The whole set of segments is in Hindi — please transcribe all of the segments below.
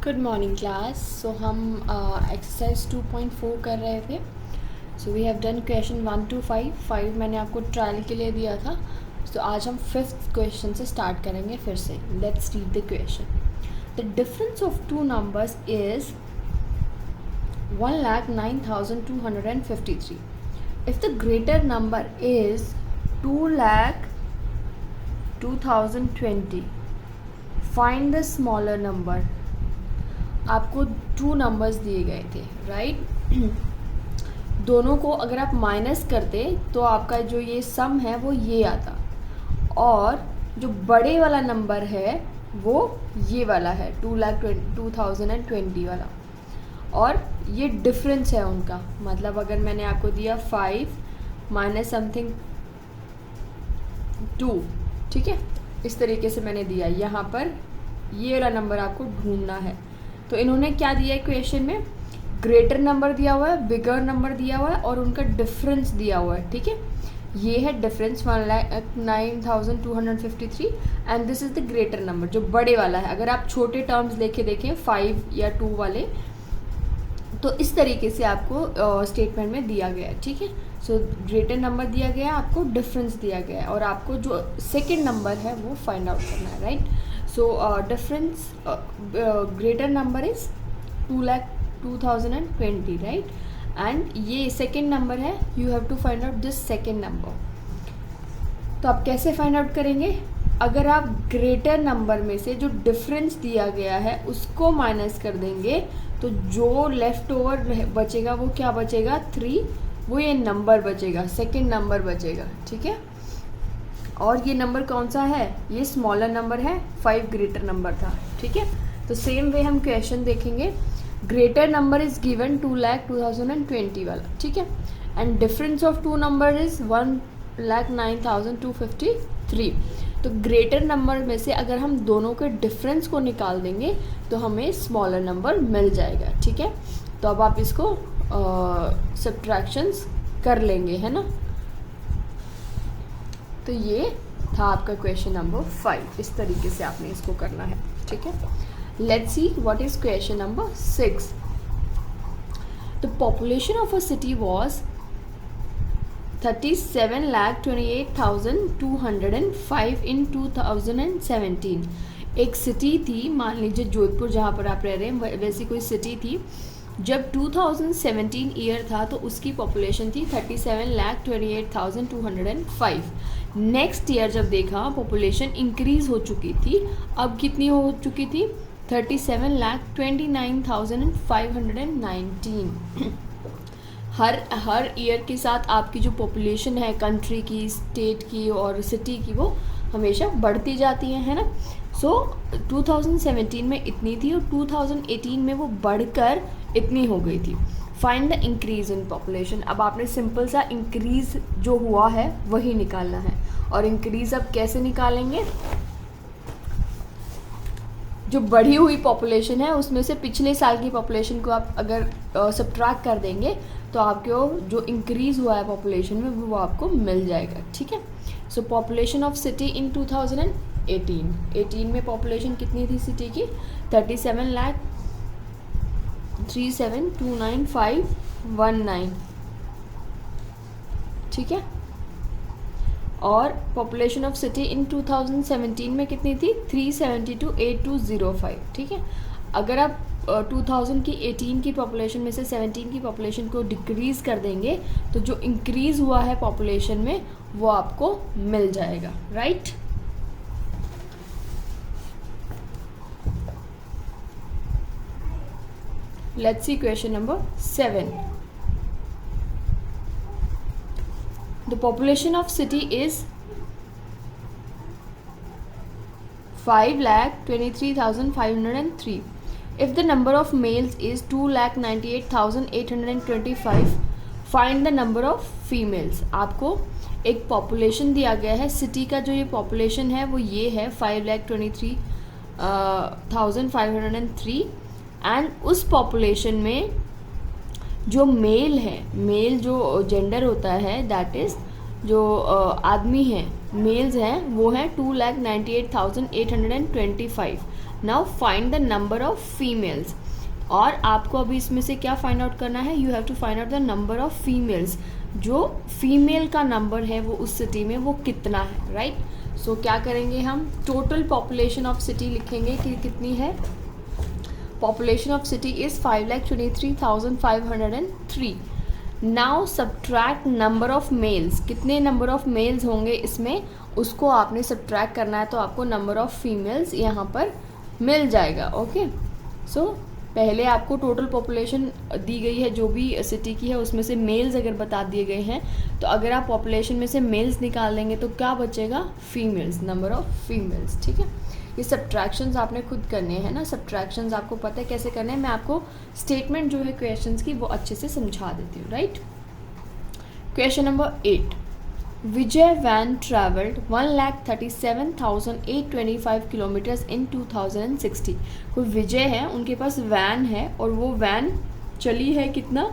Good morning class. सो हम एक्सरसाइज 2.4 कर रहे थे। So we have done question 1 to 5। 5 मैंने आपको ट्रायल के लिए दिया था। तो आज हम 5th क्वेश्चन से स्टार्ट करेंगे फिर से। Let's read the question. The difference of two numbers is 1,09,253. If the greater number is 2,02,020, find the smaller number. आपको 2 नंबर्स दिए गए थे, राइट। दोनों को अगर आप माइनस करते तो आपका जो ये सम है वो ये आता, और जो बड़े वाला नंबर है वो ये वाला है 2,02,020 वाला, और ये डिफरेंस है उनका। मतलब अगर मैंने आपको दिया 5 माइनस समथिंग 2, ठीक है, इस तरीके से मैंने दिया। यहाँ पर ये वाला नंबर आपको ढूंढना है। तो इन्होंने क्या दिया है क्वेश्चन में, ग्रेटर नंबर दिया हुआ है, बिगर नंबर दिया हुआ है, और उनका डिफरेंस दिया हुआ है, ठीक है। ये है difference 1,09,253 and this is the greater number, जो बड़े वाला है। अगर आप छोटे टर्म्स लेके देखें 5 या 2 वाले, तो इस तरीके से आपको स्टेटमेंट में दिया गया है, ठीक है। सो ग्रेटर नंबर दिया गया है, आपको डिफरेंस दिया गया है, और आपको जो सेकेंड नंबर है वो फाइंड आउट करना है, right. So difference greater number is 2,02,020, right? And ये second number है, you have to find out this second number. तो आप कैसे फाइंड आउट करेंगे? अगर आप ग्रेटर नंबर में से जो डिफरेंस दिया गया है उसको माइनस कर देंगे तो जो लेफ्ट ओवर बचेगा वो क्या बचेगा, 3, वो ये नंबर बचेगा, सेकेंड नंबर बचेगा, ठीक है। और ये नंबर कौन सा है, ये स्मॉलर नंबर है, 5 ग्रेटर नंबर था, ठीक है। तो सेम वे हम क्वेश्चन देखेंगे। ग्रेटर नंबर इज गिवन 2,02,020 वाला, ठीक है, and difference of two number is 1,09,253। तो ग्रेटर नंबर में से अगर हम दोनों के डिफरेंस को निकाल देंगे तो हमें स्मॉलर नंबर मिल जाएगा, ठीक है। तो अब आप इसको सब्ट्रैक्शंस कर लेंगे, है ना। तो ये था आपका क्वेश्चन नंबर 5। इस तरीके से आपने इसको करना है, ठीक है। Let's see what is question number 6। The population of a city was 37,28,205 इन 2017। एक सिटी थी, मान लीजिए जोधपुर जहाँ पर आप रह रहे हैं वैसी कोई सिटी थी। जब 2017 ईयर था तो उसकी पॉपुलेशन थी 37,28,205। नेक्स्ट ईयर जब देखा पॉपुलेशन इंक्रीज हो चुकी थी, अब कितनी हो चुकी थी, 37,29,519। हर ईयर के साथ आपकी जो पॉपुलेशन है कंट्री की, स्टेट की और सिटी की, वो हमेशा बढ़ती जाती है ना। सो 2017 में इतनी थी और 2018 में वो बढ़कर इतनी हो गई थी। Find the increase in population. अब आपने सिंपल सा इंक्रीज जो हुआ है वही निकालना है। और इंक्रीज अब कैसे निकालेंगे, जो बढ़ी हुई पॉपुलेशन है उसमें से पिछले साल की पॉपुलेशन को आप अगर सब्ट्रैक्ट कर देंगे तो आपको जो इंक्रीज हुआ है पॉपुलेशन में वो आपको मिल जाएगा, ठीक है। सो पॉपुलेशन ऑफ सिटी इन 2018 में पॉपुलेशन कितनी थी सिटी की, 37,37,29,519, ठीक है। और पॉपुलेशन ऑफ सिटी इन 2017 में कितनी थी, 372,8205, ठीक है। अगर आप 2000 की 18 की पॉपुलेशन में से 17 की पॉपुलेशन को डिक्रीज़ कर देंगे तो जो इंक्रीज़ हुआ है पॉपुलेशन में वो आपको मिल जाएगा, right. Let's see question number 7। The population of city is 5,23,503. If the number of males is 2,98,825, find the number of females. आपको एक पॉपुलेशन दिया गया है सिटी का, जो ये पॉपुलेशन है वो ये है 5,23,503, एंड उस पॉपुलेशन में जो मेल है, मेल जो जेंडर होता है, दैट इज़ जो आदमी हैं, मेल्स हैं, वो हैं 2,98,825, now find the number of females, और आपको अभी इसमें से क्या फाइंड आउट करना है, you have to find out the number of females, जो फीमेल का नंबर है वो उस सिटी में वो कितना है, राइट। सो क्या करेंगे हम, टोटल पॉपुलेशन ऑफ सिटी लिखेंगे कि कितनी है, population of city is 5,23,503। Now subtract number of males, कितने नंबर ऑफ मेल्स होंगे इसमें, उसको आपने सब्ट्रैक्ट करना है, तो आपको नंबर ऑफ फीमेल्स यहाँ पर मिल जाएगा। ओके, सो पहले आपको टोटल पॉपुलेशन दी गई है जो भी सिटी की है, उसमें से मेल्स अगर बता दिए गए हैं, तो अगर आप पॉपुलेशन में से मेल्स निकाल देंगे तो क्या बचेगा, फीमेल्स, नंबर ऑफ फीमेल्स। ठीक है, ये सब्ट्रैक्शंस आपने खुद करने हैं ना, सब्ट्रैक्शंस आपको पता है कैसे करने हैं, मैं आपको स्टेटमेंट जो है क्वेश्चंस की वो अच्छे से समझा देती हूँ, right. Question number 8, Vijay van travelled 1,37,825 kilometres in 2060। कोई विजय है, उनके पास वैन है और वो वैन चली है कितना,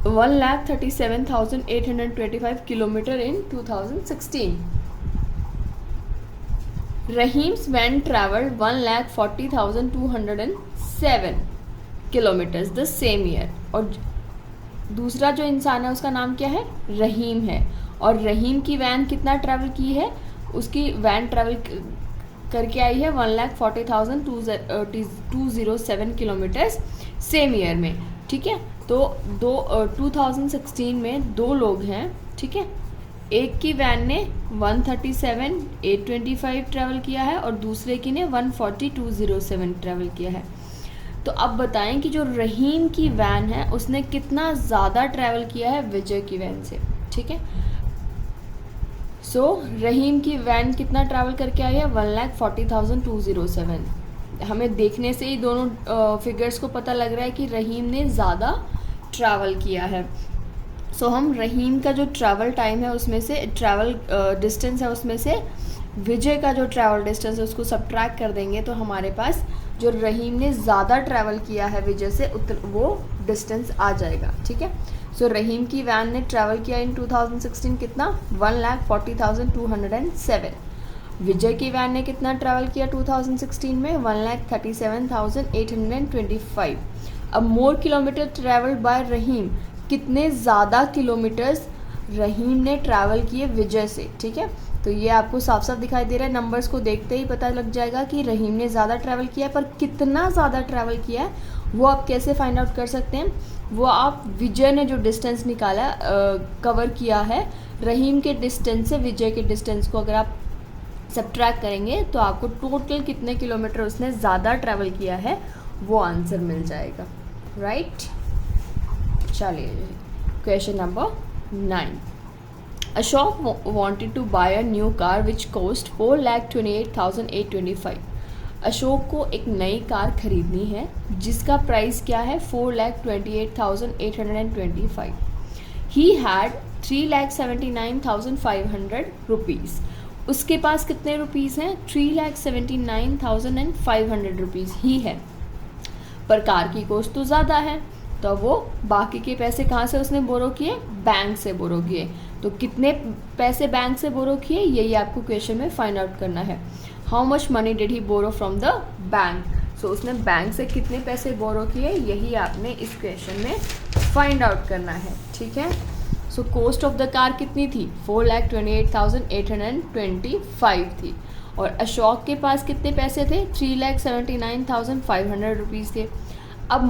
1,37,825 kilometre in 2016। Rahim's van travelled 1,40,207 kilometres the same year. और दूसरा जो इंसान है उसका नाम क्या है, रहीम है, और रहीम की वैन कितना ट्रैवल की है, उसकी वैन ट्रैवल करके आई है 1,40,207 किलोमीटर्स सेम ईयर में। ठीक है, तो 2016 में दो लोग हैं, ठीक है, एक की वैन ने 137,825 ट्रैवल किया है और दूसरे की ने 140,207 ट्रैवल किया है। तो अब बताएं कि जो रहीम की वैन है उसने कितना ज़्यादा ट्रैवल किया है विजय की वैन से। ठीक है, सो रहीम की वैन कितना ट्रैवल करके आई है, 1,40,207। हमें देखने से ही दोनों फिगर्स को पता लग रहा है कि रहीम ने ज़्यादा ट्रैवल किया है। सो हम रहीम का जो ट्रैवल टाइम है उसमें से, ट्रैवल डिस्टेंस है उसमें से विजय का जो ट्रैवल डिस्टेंस है उसको सब्ट्रैक्ट कर देंगे, तो हमारे पास जो रहीम ने ज़्यादा ट्रैवल किया है विजय से वो डिस्टेंस आ जाएगा। ठीक है, सो रहीम की वैन ने ट्रैवल किया इन 2016 कितना, 1,40,207। विजय की वैन ने कितना ट्रैवल किया 2016 में, 1,37,825। अब मोर किलोमीटर ट्रैवल्ड बाय रहीम, कितने ज़्यादा किलोमीटर्स रहीम ने ट्रैवल किए विजय से। ठीक है, तो ये आपको साफ साफ दिखाई दे रहा है, नंबर्स को देखते ही पता लग जाएगा कि रहीम ने ज़्यादा ट्रैवल किया है, पर कितना ज़्यादा ट्रैवल किया है वो आप कैसे फाइंड आउट कर सकते हैं, वो आप विजय ने जो डिस्टेंस निकाला कवर किया है रहीम के डिस्टेंस से विजय के डिस्टेंस को अगर आप सब्ट्रैक्ट करेंगे तो आपको टोटल कितने किलोमीटर उसने ज़्यादा ट्रैवल किया है वो आंसर मिल जाएगा, राइट। चलिए question number 9, Ashok wanted to buy a new car which cost 4,28,825। Ashok को एक नई कार खरीदनी है जिसका प्राइस क्या है, 4,28,825। He had 3,79,500 rupees. उसके पास कितने रुपीज़ हैं, 3,79,500 रुपीज़ ही है, पर कार की कॉस्ट तो ज़्यादा है, तो वो बाकी के पैसे कहाँ से उसने बोरो किए, बैंक से बोरो किए। तो कितने पैसे बैंक से बोरो किए यही आपको क्वेश्चन में फाइंड आउट करना है। How much money did he borrow from the bank, so उसने बैंक से कितने पैसे बोरो किए यही आपने इस क्वेश्चन में फाइंड आउट करना है। ठीक है, so cost of the car कितनी थी, 4,28,825 थी, और अशोक के पास कितने पैसे थे, 3,79,500 रुपीज़ थे। अब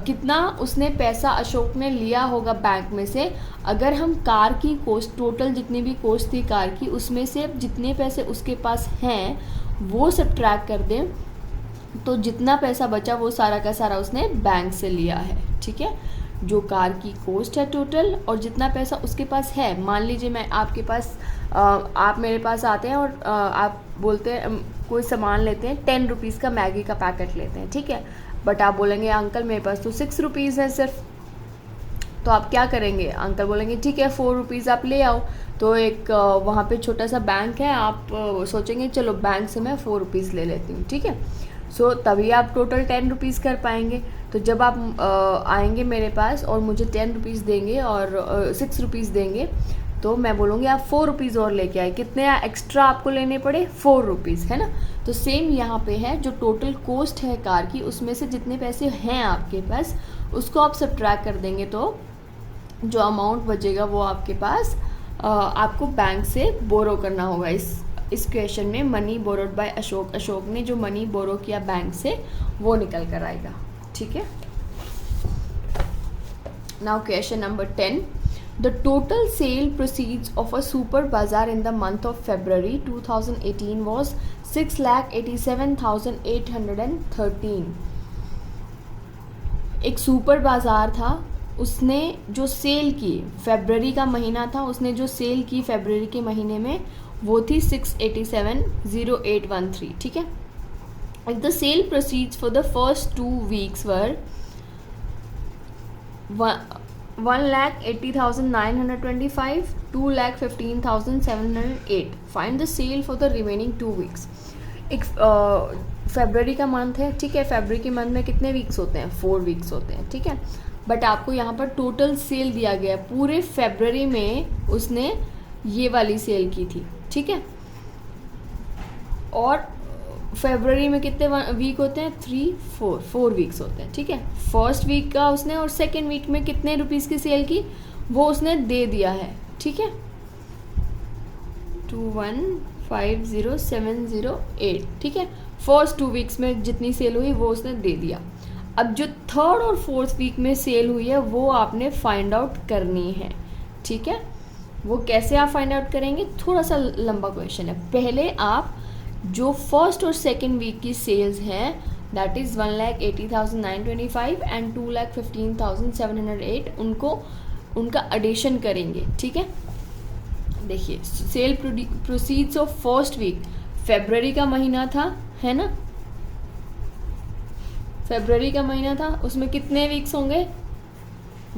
कितना उसने पैसा अशोक ने लिया होगा बैंक में से, अगर हम कार की कॉस्ट, टोटल जितनी भी कॉस्ट थी कार की, उसमें से जितने पैसे उसके पास हैं वो सब्ट्रैक्ट कर दें तो जितना पैसा बचा वो सारा का सारा उसने बैंक से लिया है। ठीक है, जो कार की कॉस्ट है टोटल और जितना पैसा उसके पास है, मान लीजिए मैं आपके पास आप मेरे पास आते हैं और आप बोलते हैं कोई सामान लेते हैं, 10 रुपीज़ का मैगी का पैकेट लेते हैं, ठीक है, बट आप बोलेंगे अंकल मेरे पास तो 6 रुपीज़ है सिर्फ, तो आप क्या करेंगे, अंकल बोलेंगे ठीक है 4 रुपीज़ आप ले आओ, तो एक वहाँ पे छोटा सा बैंक है, आप सोचेंगे चलो बैंक से मैं 4 रुपीज़ ले लेती हूँ, ठीक है, सो तभी आप टोटल 10 रुपीज़ कर पाएंगे। तो जब आप आएंगे मेरे पास और मुझे 10 रुपीज़ देंगे और 6 रुपीज़ देंगे, तो मैं बोलूँगी आप 4 रुपीज़ और लेके आए, कितने एक्स्ट्रा आपको लेने पड़े, 4 रुपीज़, है ना। तो सेम यहाँ पे है, जो टोटल कॉस्ट है कार की उसमें से जितने पैसे हैं आपके पास उसको आप सब्ट्रैक्ट कर देंगे, तो जो अमाउंट बचेगा वो आपके पास आपको बैंक से बोरो करना होगा। इस क्वेश्चन में मनी बोरोड बाय अशोक ने जो मनी बोरो किया बैंक से वो निकल कर आएगा, ठीक है। Now question number 10, the total sale proceeds of a super bazaar in the month of February 2018 was 6,87,813। एक सुपर बाजार था, उसने जो सेल की, फरवरी का महीना था, उसने जो सेल की फरवरी के महीने में वो थी 687,0813, ठीक है। If the sale proceeds for the first 2 weeks were 1,80,925, 2,15,708, find the sale for the remaining 2 weeks। एक फरवरी का मंथ है, ठीक है। फरवरी के मंथ में कितने वीक्स होते हैं, 4 weeks होते हैं, ठीक है। बट आपको यहाँ पर टोटल सेल दिया गया है, पूरे फरवरी में उसने ये वाली सेल की थी, ठीक है। और फरवरी में कितने वीक होते हैं, 4 weeks होते हैं, ठीक है। फर्स्ट वीक का उसने और सेकेंड वीक में कितने रुपीज़ की सेल की वो उसने दे दिया है, ठीक है, 2150708, ठीक है। फर्स्ट 2 weeks में जितनी सेल हुई वो उसने दे दिया। अब जो थर्ड और फोर्थ वीक में सेल हुई है वो आपने फाइंड आउट करनी है, ठीक है। वो कैसे आप फाइंड आउट करेंगे, थोड़ा सा लंबा क्वेश्चन है। पहले आप जो फर्स्ट और सेकेंड वीक की सेल्स हैं दैट इज़ 1,80,925 एंड 2,15,708 उनका एडिशन करेंगे, ठीक है। देखिए sale proceeds of first week, फरवरी का महीना था, है ना, फरवरी का महीना था, उसमें कितने वीक्स होंगे,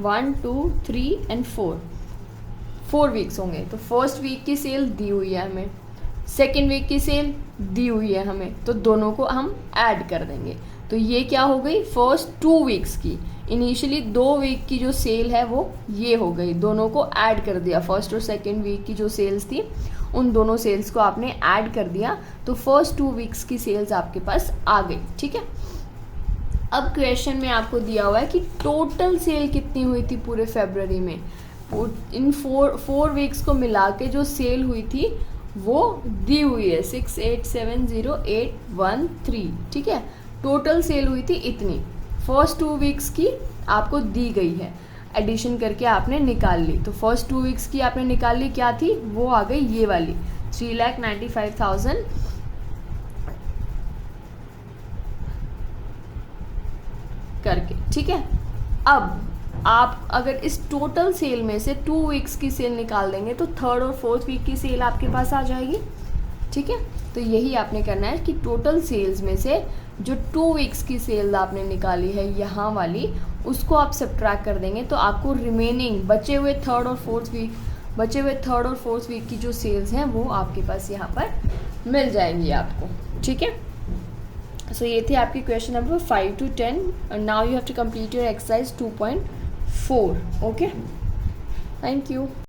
1 2 3 एंड 4 वीक्स होंगे। तो फर्स्ट वीक की सेल दी हुई है हमें, सेकेंड वीक की सेल दी हुई है हमें, तो दोनों को हम ऐड कर देंगे। तो ये क्या हो गई, फर्स्ट 2 weeks की, इनिशियली 2 वीक की जो सेल है वो ये हो गई, दोनों को ऐड कर दिया। फर्स्ट और सेकेंड वीक की जो सेल्स थी उन दोनों सेल्स को आपने ऐड कर दिया, तो फर्स्ट 2 weeks की सेल्स आपके पास आ गई, ठीक है। अब क्वेश्चन में आपको दिया हुआ है कि टोटल सेल कितनी हुई थी पूरे फरवरी में, इन 4 weeks को मिला के जो सेल हुई थी वो दी हुई है 6870813, ठीक है। टोटल सेल हुई थी इतनी, फर्स्ट 2 weeks की आपको दी गई है, एडिशन करके आपने निकाल ली। तो फर्स्ट 2 weeks की आपने निकाल ली, क्या थी, वो आ गई ये वाली 3,95,000 करके, ठीक है। अब आप अगर इस टोटल सेल में से 2 weeks की सेल निकाल देंगे तो थर्ड और फोर्थ वीक की सेल आपके पास आ जाएगी, ठीक है। तो यही आपने करना है कि टोटल सेल्स में से जो 2 weeks की सेल आपने निकाली है यहाँ वाली, उसको आप सब्ट्रैक्ट कर देंगे, तो आपको रिमेनिंग बचे हुए थर्ड और फोर्थ वीक की जो सेल्स हैं वो आपके पास यहाँ पर मिल जाएंगी आपको, ठीक है। सो ये थे आपके question number 5 to 10। Now you have to complete your exercise 2.4। Okay, thank you.